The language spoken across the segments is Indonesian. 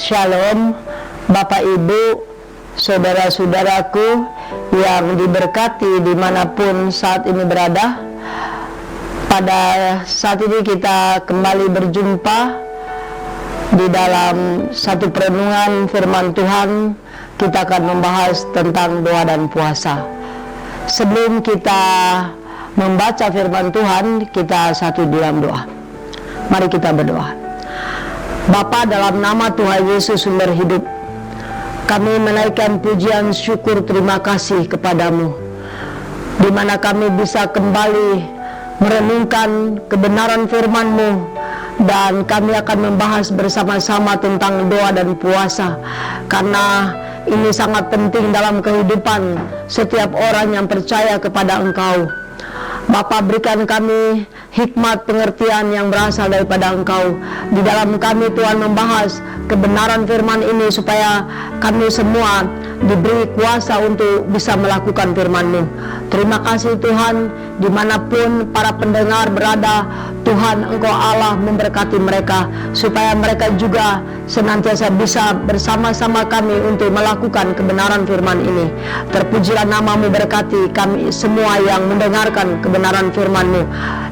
Shalom, Bapak Ibu, saudara-saudaraku yang diberkati dimanapun saat ini berada. Pada saat ini kita kembali berjumpa di dalam satu perenungan firman Tuhan. Kita akan membahas tentang doa dan puasa. Sebelum kita membaca firman Tuhan, kita satu dalam doa. Mari kita berdoa. Bapa, dalam nama Tuhan Yesus sumber hidup, kami menaikkan pujian syukur terima kasih kepadamu, di mana kami bisa kembali merenungkan kebenaran firman-Mu, dan kami akan membahas bersama-sama tentang doa dan puasa, karena ini sangat penting dalam kehidupan setiap orang yang percaya kepada Engkau. Bapa, berikan kami hikmat pengertian yang berasal daripada Engkau. Di dalam kami Tuhan membahas kebenaran firman ini, supaya kami semua diberi kuasa untuk bisa melakukan firman-Mu. Terima kasih Tuhan, dimanapun para pendengar berada, Tuhan Engkau Allah memberkati mereka, supaya mereka juga senantiasa bisa bersama-sama kami untuk melakukan kebenaran firman ini. Terpujilah nama-Mu, berkati kami semua yang mendengarkan kebenaran firman-Mu.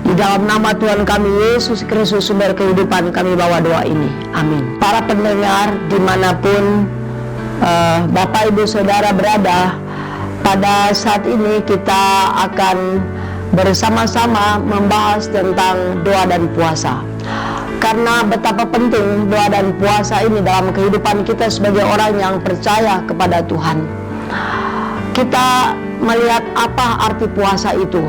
Di dalam nama Tuhan kami Yesus Kristus sumber kehidupan, kami bawa doa ini. Amin. Para pendengar dimanapun Bapak Ibu Saudara berada, pada saat ini kita akan bersama-sama membahas tentang doa dan puasa. Karena betapa penting doa dan puasa ini dalam kehidupan kita sebagai orang yang percaya kepada Tuhan. Kita melihat apa arti puasa itu.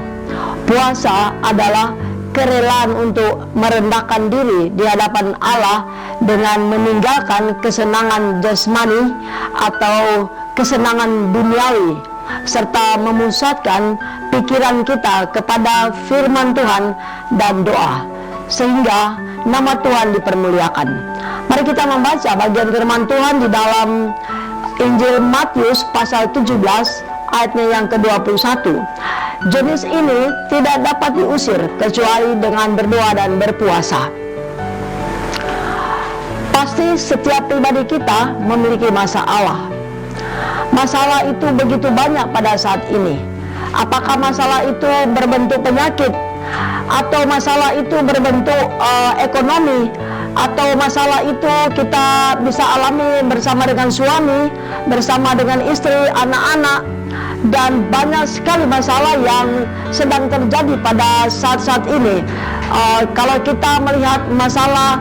Puasa adalah kerelaan untuk merendahkan diri di hadapan Allah dengan meninggalkan kesenangan jasmani atau kesenangan duniawi, serta memusatkan pikiran kita kepada firman Tuhan dan doa, sehingga nama Tuhan dipermuliakan. Mari kita membaca bagian firman Tuhan di dalam Injil Matius pasal 17 ayatnya yang ke-21. Jenis ini tidak dapat diusir kecuali dengan berdoa dan berpuasa. Pasti setiap pribadi kita memiliki masalah. Masalah itu begitu banyak pada saat ini. Apakah masalah itu berbentuk penyakit, atau masalah itu berbentuk ekonomi, atau masalah itu kita bisa alami bersama dengan suami, bersama dengan istri, anak-anak, dan banyak sekali masalah yang sedang terjadi pada saat-saat ini. Kalau kita melihat masalah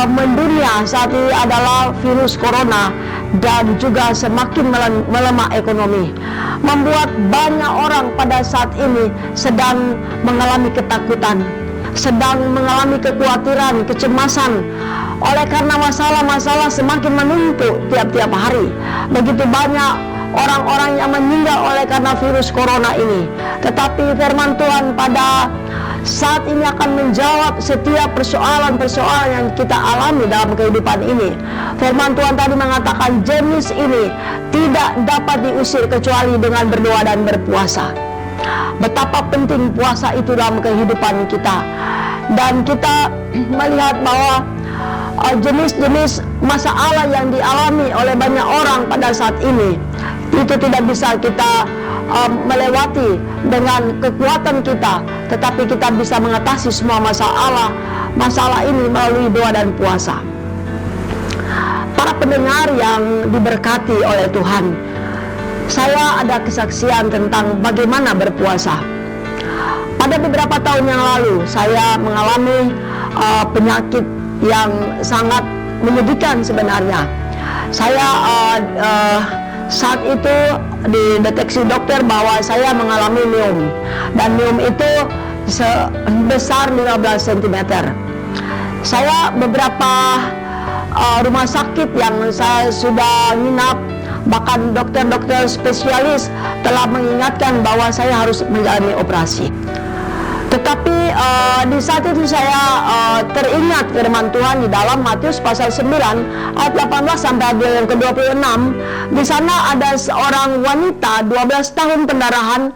mendunia saat ini adalah virus corona, dan juga semakin melemah ekonomi, membuat banyak orang pada saat ini sedang mengalami ketakutan, sedang mengalami kekhawatiran, kecemasan, oleh karena masalah-masalah semakin menumpuk tiap-tiap hari. Begitu banyak orang-orang yang meninggal oleh karena virus corona ini. Tetapi firman Tuhan pada saat ini akan menjawab setiap persoalan-persoalan yang kita alami dalam kehidupan ini. Firman Tuhan tadi mengatakan jenis ini tidak dapat diusir kecuali dengan berdoa dan berpuasa. Betapa penting puasa itu dalam kehidupan kita. Dan kita melihat bahwa jenis-jenis masalah yang dialami oleh banyak orang pada saat ini, itu tidak bisa kita melewati dengan kekuatan kita, tetapi kita bisa mengatasi semua masalah ini melalui doa dan puasa. Para pendengar yang diberkati oleh Tuhan, saya ada kesaksian tentang bagaimana berpuasa. Pada beberapa tahun yang lalu saya mengalami penyakit yang sangat menyedihkan sebenarnya. Saya saat itu dideteksi dokter bahwa saya mengalami miom, dan miom itu sebesar 15 cm. Saya beberapa rumah sakit yang saya sudah nginap, bahkan dokter-dokter spesialis telah mengingatkan bahwa saya harus menjalani operasi. Tetapi di saat itu saya teringat firman Tuhan di dalam Matius pasal 9 ayat 18 sampai ayat yang ke-26. Di sana ada seorang wanita 12 tahun pendarahan,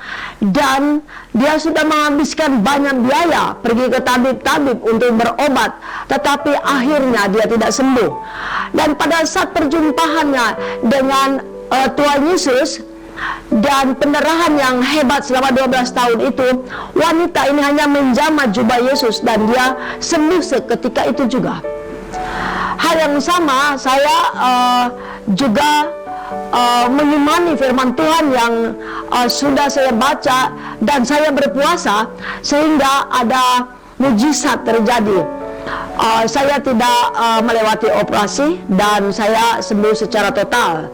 dan dia sudah menghabiskan banyak biaya pergi ke tabib-tabib untuk berobat, tetapi akhirnya dia tidak sembuh. Dan pada saat perjumpaannya dengan Tuhan Yesus dan pendarahan yang hebat selama 12 tahun itu, wanita ini hanya menjamah jubah Yesus dan dia sembuh seketika itu juga. Hal yang sama saya juga mengimani firman Tuhan yang sudah saya baca, dan saya berpuasa sehingga ada mujizat terjadi. Saya tidak melewati operasi dan saya sembuh secara total.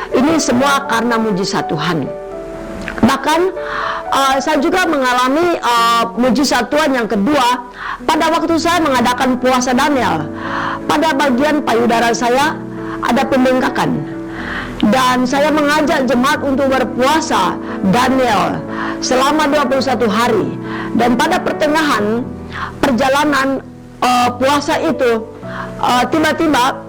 Ini semua karena mujizat Tuhan. Bahkan saya juga mengalami mujizat Tuhan yang kedua pada waktu saya mengadakan puasa Daniel. Pada bagian payudara saya ada pembengkakan, dan saya mengajak jemaat untuk berpuasa Daniel selama 21 hari. Dan pada pertengahan perjalanan puasa itu, tiba-tiba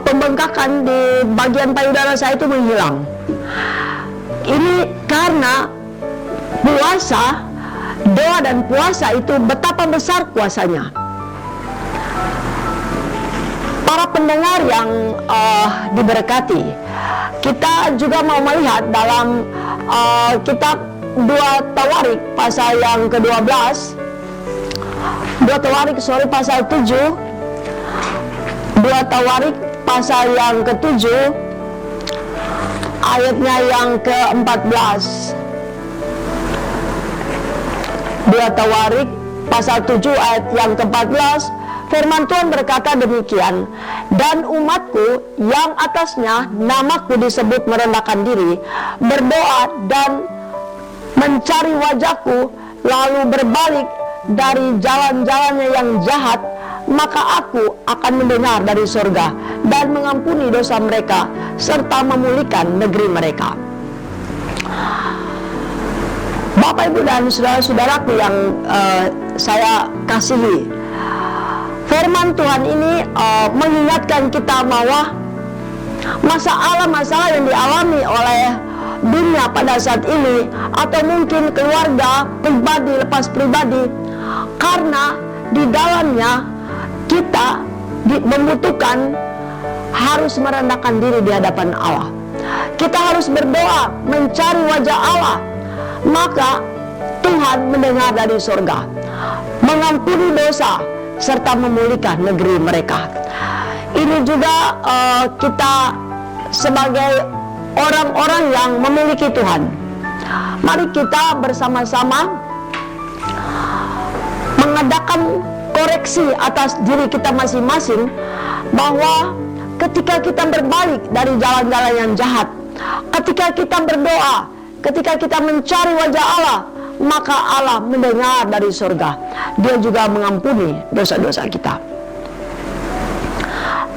pembengkakan di bagian payudara saya itu menghilang. Ini karena puasa, doa dan puasa itu betapa besar kuasanya. Para pendengar yang diberkati, kita juga mau melihat dalam kitab 2 Tawarik pasal yang ke-12, 2 Tawarik pasal 7, 2 Tawarik pasal yang ke-7 ayatnya yang ke-14. 2 Tawarik pasal 7 ayat yang ke-14, firman Tuhan berkata demikian, dan umatku yang atasnya namaku disebut merendahkan diri, berdoa dan mencari wajahku, lalu berbalik dari jalan-jalannya yang jahat, maka aku akan mendengar dari surga dan mengampuni dosa mereka serta memulihkan negeri mereka. Bapak, Ibu, dan saudara-saudaraku yang saya kasihi, firman Tuhan ini mengingatkan kita bahwa masalah-masalah yang dialami oleh dunia pada saat ini, atau mungkin keluarga, pribadi lepas pribadi, karena di dalamnya kita membutuhkan harus merendahkan diri di hadapan Allah. Kita harus berdoa, mencari wajah Allah, maka Tuhan mendengar dari surga, mengampuni dosa serta memulihkan negeri mereka. Ini juga kita sebagai orang-orang yang memiliki Tuhan, mari kita bersama-sama mengadakan koreksi atas diri kita masing-masing, bahwa ketika kita berbalik dari jalan-jalan yang jahat, ketika kita berdoa, ketika kita mencari wajah Allah, maka Allah mendengar dari surga. Dia juga mengampuni dosa-dosa kita.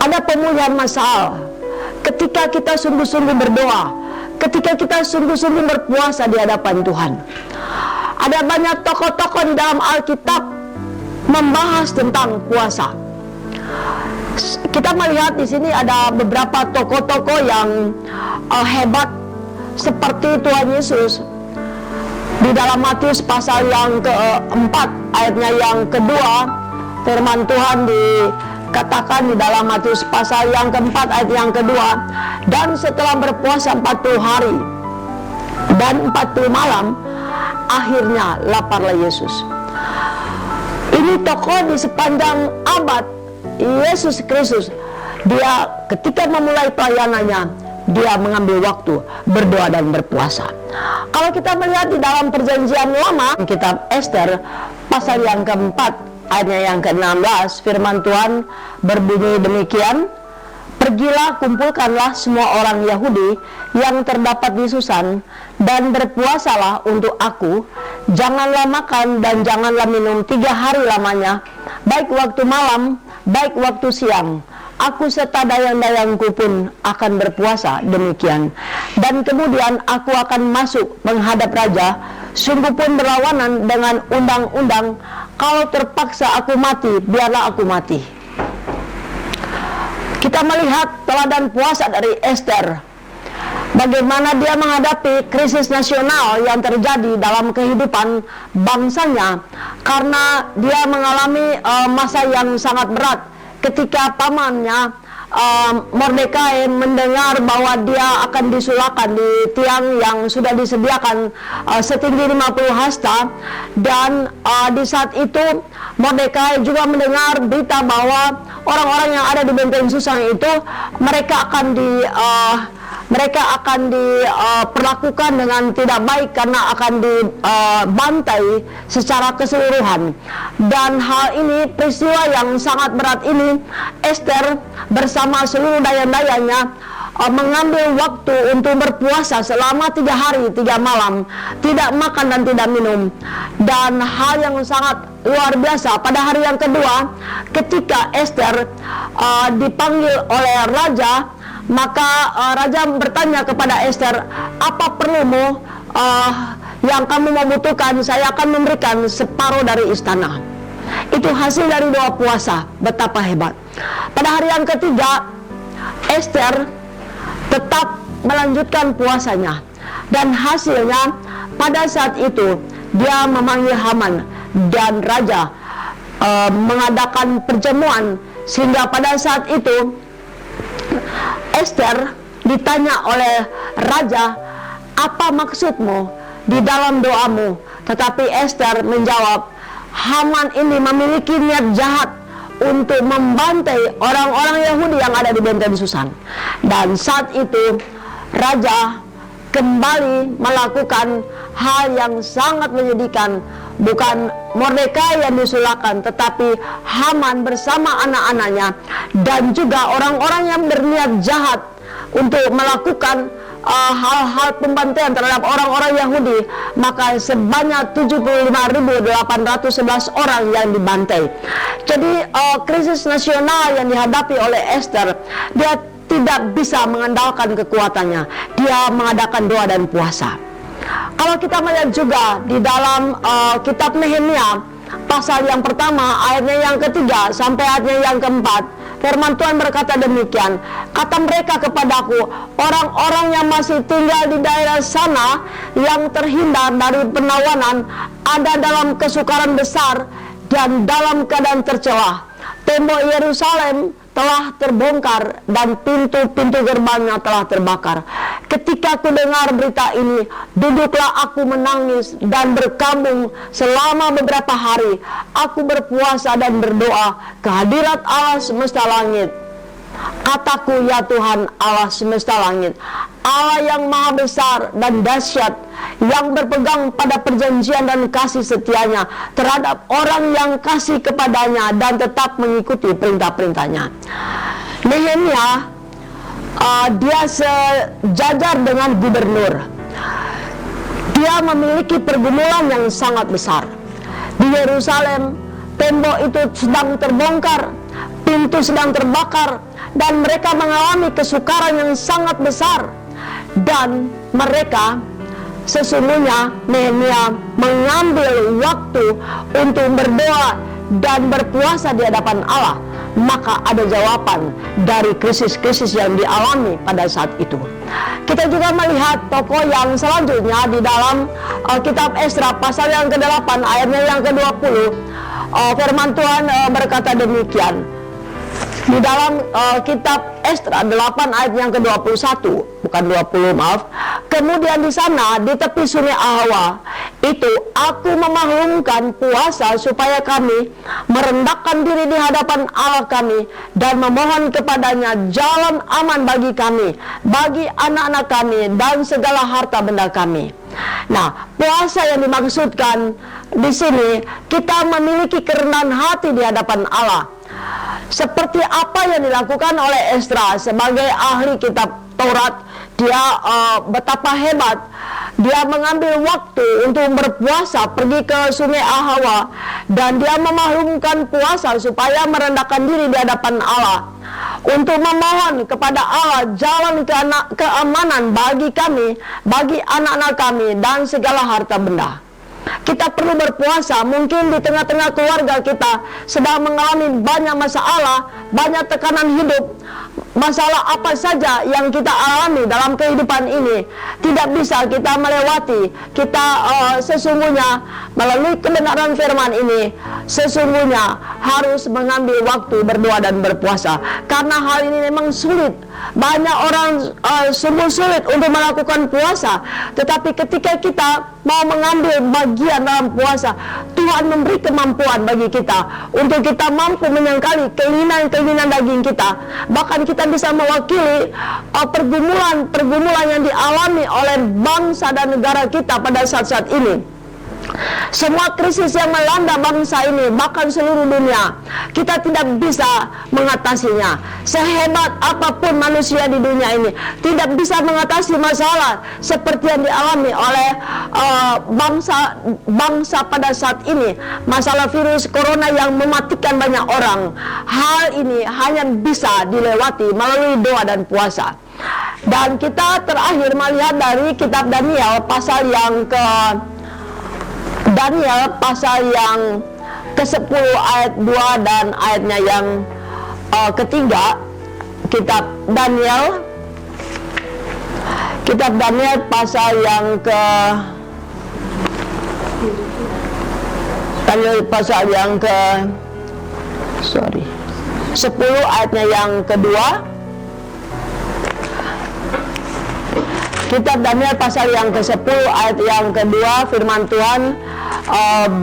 Ada pemulihan masalah ketika kita sungguh-sungguh berdoa, ketika kita sungguh-sungguh berpuasa di hadapan Tuhan. Ada banyak tokoh-tokoh di dalam Alkitab membahas tentang puasa. Kita melihat di sini ada beberapa tokoh-tokoh yang hebat seperti Tuhan Yesus. Di dalam Matius pasal yang ke-4 ayatnya yang kedua, firman Tuhan dikatakan di dalam Matius pasal yang ke-4 ayat yang kedua, dan setelah berpuasa 40 hari dan 40 malam, akhirnya laparlah Yesus. Ini tokoh di sepanjang abad Yesus Kristus. Dia ketika memulai pelayanannya, dia mengambil waktu berdoa dan berpuasa. Kalau kita melihat di dalam perjanjian lama, kitab Ester pasal yang keempat ayatnya yang ke-16, firman Tuhan berbunyi demikian, pergilah, kumpulkanlah semua orang Yahudi yang terdapat di Susan, dan berpuasalah untuk aku. Janganlah makan dan janganlah minum 3 hari lamanya, baik waktu malam, baik waktu siang. Aku serta dayang-dayangku pun akan berpuasa demikian. Dan kemudian aku akan masuk menghadap raja, sungguh pun berlawanan dengan undang-undang kalau terpaksa aku mati, biarlah aku mati. Kita melihat teladan puasa dari Ester, bagaimana dia menghadapi krisis nasional yang terjadi dalam kehidupan bangsanya, karena dia mengalami masa yang sangat berat ketika pamannya Mordekai mendengar bahwa dia akan disulahkan di tiang yang sudah disediakan setinggi 50 hasta. Dan di saat itu Mordekai juga mendengar berita bahwa orang-orang yang ada di benteng Susan itu mereka akan diperlakukan dengan tidak baik karena akan dibantai secara keseluruhan. Dan hal ini, peristiwa yang sangat berat ini, Ester bersama seluruh daya-dayanya mengambil waktu untuk berpuasa selama 3 hari 3 malam, tidak makan dan tidak minum. Dan hal yang sangat luar biasa, pada hari yang kedua ketika Ester dipanggil oleh raja, maka raja bertanya kepada Ester, apa perlumu yang kamu membutuhkan, saya akan memberikan separuh dari istana. Itu hasil dari doa puasa, betapa hebat. Pada hari yang ketiga, Ester tetap melanjutkan puasanya, dan hasilnya pada saat itu dia memanggil Haman, dan raja mengadakan perjamuan, sehingga pada saat itu Ester ditanya oleh raja, apa maksudmu di dalam doamu? Tetapi Ester menjawab, Haman ini memiliki niat jahat untuk membantai orang-orang Yahudi yang ada di benteng Susan. Dan saat itu raja kembali melakukan hal yang sangat menyedihkan. Bukan Mordekai yang disulahkan, tetapi Haman bersama anak-anaknya dan juga orang-orang yang berniat jahat untuk melakukan hal-hal pembantaian terhadap orang-orang Yahudi. Maka sebanyak 75.811 orang yang dibantai. Jadi krisis nasional yang dihadapi oleh Ester, dia tidak bisa mengandalkan kekuatannya, dia mengadakan doa dan puasa. Kalau kita melihat juga di dalam kitab Nehemia pasal yang pertama, ayatnya yang ketiga sampai ayatnya yang keempat, firman Tuhan berkata demikian, kata mereka kepadaku, orang-orang yang masih tinggal di daerah sana yang terhindar dari penawanan ada dalam kesukaran besar dan dalam keadaan tercelah. Tembok Yerusalem telah terbongkar dan pintu-pintu gerbangnya telah terbakar. Ketika aku dengar berita ini, duduklah aku menangis dan berkabung selama beberapa hari. Aku berpuasa dan berdoa kehadirat Allah semesta langit. Kataku, ya Tuhan Allah semesta langit, Allah yang maha besar dan dahsyat, yang berpegang pada perjanjian dan kasih setianya terhadap orang yang kasih kepadanya dan tetap mengikuti perintah-perintahnya. Nehemia dia sejajar dengan gubernur. Dia memiliki pergumulan yang sangat besar. Di Yerusalem, tembok itu sedang terbongkar, pintu sedang terbakar, dan mereka mengalami kesukaran yang sangat besar. Dan mereka sesungguhnya, Nehemia mengambil waktu untuk berdoa dan berpuasa di hadapan Allah. Maka ada jawaban dari krisis-krisis yang dialami pada saat itu. Kita juga melihat tokoh yang selanjutnya di dalam kitab Esra pasal yang ke-8 ayatnya yang ke-20. Firman Tuhan berkata demikian. Di dalam kitab Esra 8 ayat yang ke-21, bukan 20, maaf. Kemudian di sana di tepi sungai Ahwa itu aku memaklumkan puasa supaya kami merendahkan diri di hadapan Allah kami dan memohon kepadanya jalan aman bagi kami, bagi anak-anak kami dan segala harta benda kami. Nah, puasa yang dimaksudkan di sini, kita memiliki kerendahan hati di hadapan Allah. Seperti apa yang dilakukan oleh Esra sebagai ahli kitab Taurat, dia betapa hebat. Dia mengambil waktu untuk berpuasa, pergi ke sungai Ahwa, dan dia memaklumkan puasa supaya merendahkan diri di hadapan Allah, untuk memohon kepada Allah jalan keamanan bagi kami, bagi anak-anak kami dan segala harta benda. Kita perlu berpuasa. Mungkin di tengah-tengah keluarga kita sedang mengalami banyak masalah, banyak tekanan hidup. Masalah apa saja yang kita alami dalam kehidupan ini tidak bisa kita melewati. Kita sesungguhnya melalui kebenaran firman ini sesungguhnya harus mengambil waktu berdoa dan berpuasa, karena hal ini memang sulit. Banyak orang sungguh sulit untuk melakukan puasa, tetapi ketika kita mau mengambil bagian dalam puasa, Tuhan memberi kemampuan bagi kita untuk kita mampu menyangkali keinginan-keinginan daging kita. Bahkan kita bisa mewakili pergumulan yang dialami oleh bangsa dan negara kita pada saat-saat ini. Semua krisis yang melanda bangsa ini, bahkan seluruh dunia, kita tidak bisa mengatasinya. Sehebat apapun manusia di dunia ini tidak bisa mengatasi masalah seperti yang dialami oleh bangsa pada saat ini. Masalah virus corona yang mematikan banyak orang. Hal ini hanya bisa dilewati melalui doa dan puasa. Dan kita terakhir melihat dari kitab Daniel pasal yang ke-10 ayat 2 dan ayatnya yang ketiga. Kitab Daniel pasal yang 10 ayatnya yang kedua. Kitab Daniel pasal yang ke-10 ayat yang kedua, firman Tuhan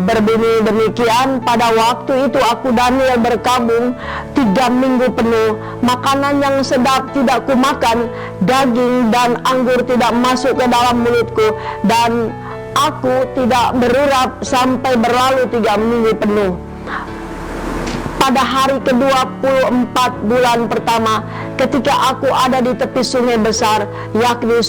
berbunyi demikian. Pada waktu itu aku Daniel berkabung 3 minggu penuh. Makanan yang sedap tidak kumakan, daging dan anggur tidak masuk ke dalam mulutku, dan aku tidak berurap sampai berlalu 3 minggu penuh. Pada hari ke-24 bulan pertama, ketika aku ada di tepi sungai besar, yakni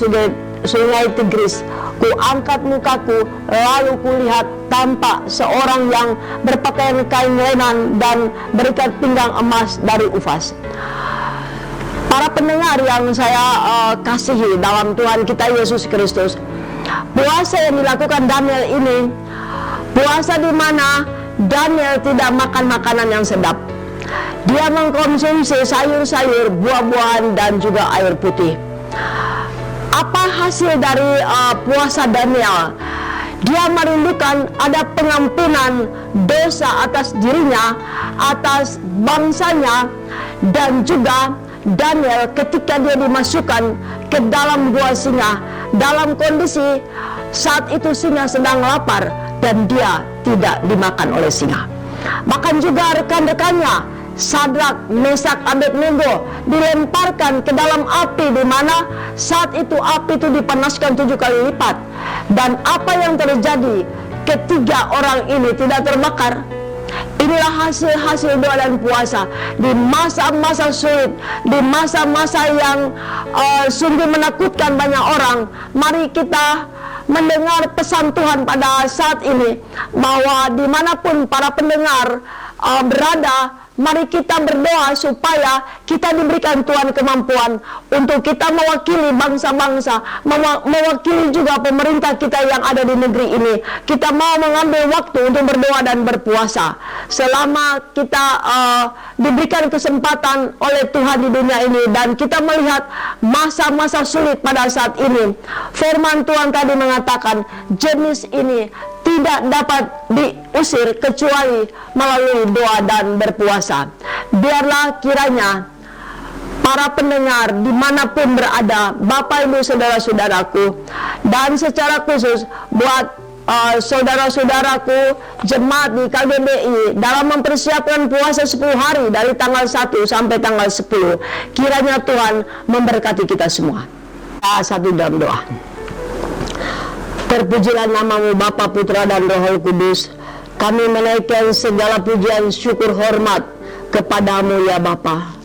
sungai Tigris, ku angkat mukaku, lalu kulihat tampak seorang yang berpakaian kain lenan dan berikat pinggang emas dari Ufaz. Para pendengar yang saya kasihi dalam Tuhan kita Yesus Kristus, puasa yang dilakukan Daniel ini, puasa di mana Daniel tidak makan makanan yang sedap. Dia mengkonsumsi sayur-sayur, buah-buahan, dan juga air putih. Apa hasil dari puasa Daniel? Dia merindukan ada pengampunan dosa atas dirinya, atas bangsanya, dan juga Daniel ketika dia dimasukkan ke dalam gua singa, dalam kondisi saat itu singa sedang lapar dan dia tidak dimakan oleh singa. Bahkan juga rekan-rekannya Sadrak, Mesak, Abednego dilemparkan ke dalam api, di mana saat itu api itu dipanaskan 7 kali lipat. Dan apa yang terjadi? Ketiga orang ini tidak terbakar. Inilah hasil doa dan puasa di masa-masa sulit, di masa-masa yang sungguh menakutkan banyak orang. Mari kita mendengar pesan Tuhan pada saat ini, bahwa dimanapun para pendengar berada, mari kita berdoa supaya kita diberikan Tuhan kemampuan untuk kita mewakili bangsa-bangsa, mewakili juga pemerintah kita yang ada di negeri ini. Kita mau mengambil waktu untuk berdoa dan berpuasa. Selama kita diberikan kesempatan oleh Tuhan di dunia ini, dan kita melihat masa-masa sulit pada saat ini, firman Tuhan tadi mengatakan jenis ini tidak dapat diusir kecuali melalui doa dan berpuasa. Biarlah kiranya para pendengar dimanapun berada, Bapak Ibu saudara-saudaraku, dan secara khusus buat saudara-saudaraku jemaat di KGBI dalam mempersiapkan puasa 10 hari dari tanggal 1 sampai tanggal 10, kiranya Tuhan memberkati kita semua. Satu dalam doa. Terpujilah namamu Bapa, Putra, dan Roh Kudus. Kami menaikkan segala pujian, syukur, hormat kepadamu ya Bapa.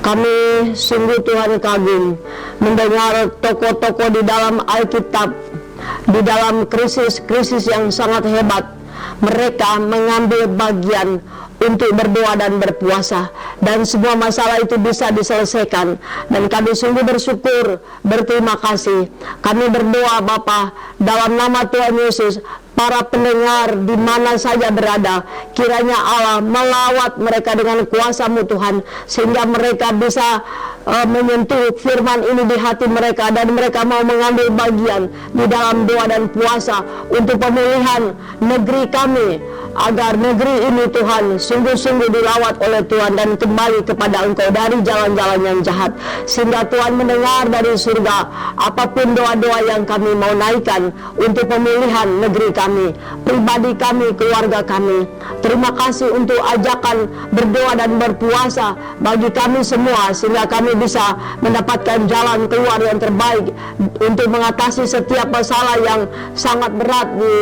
Kami sungguh Tuhan kagum mendengar tokoh-tokoh di dalam Alkitab, di dalam krisis-krisis yang sangat hebat. Mereka mengambil bagian untuk berdoa dan berpuasa, dan semua masalah itu bisa diselesaikan. Dan kami sungguh bersyukur, berterima kasih. Kami berdoa Bapa, dalam nama Tuhan Yesus, para pendengar di mana saja berada. Kiranya Allah melawat mereka dengan kuasa-Mu Tuhan, sehingga mereka bisa menyentuh firman ini di hati mereka, dan mereka mau mengambil bagian di dalam doa dan puasa untuk pemulihan negeri kami, agar negeri ini Tuhan sungguh-sungguh dilawat oleh Tuhan dan kembali kepada Engkau dari jalan-jalan yang jahat, sehingga Tuhan mendengar dari surga apapun doa-doa yang kami mau naikkan untuk pemulihan negeri kami, pribadi kami, keluarga kami. Terima kasih untuk ajakan berdoa dan berpuasa bagi kami semua, sehingga kami bisa mendapatkan jalan keluar yang terbaik untuk mengatasi setiap masalah yang sangat berat di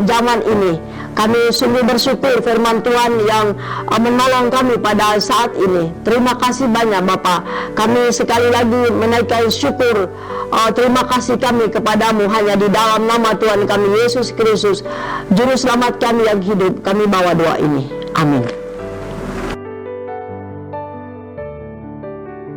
zaman ini. Kami sungguh bersyukur firman Tuhan yang menolong kami pada saat ini. Terima kasih banyak Bapa. Kami sekali lagi menaikkan syukur, terima kasih kami kepadamu, hanya di dalam nama Tuhan kami Yesus Kristus, Juru Selamat kami yang hidup, kami bawa doa ini. Amin.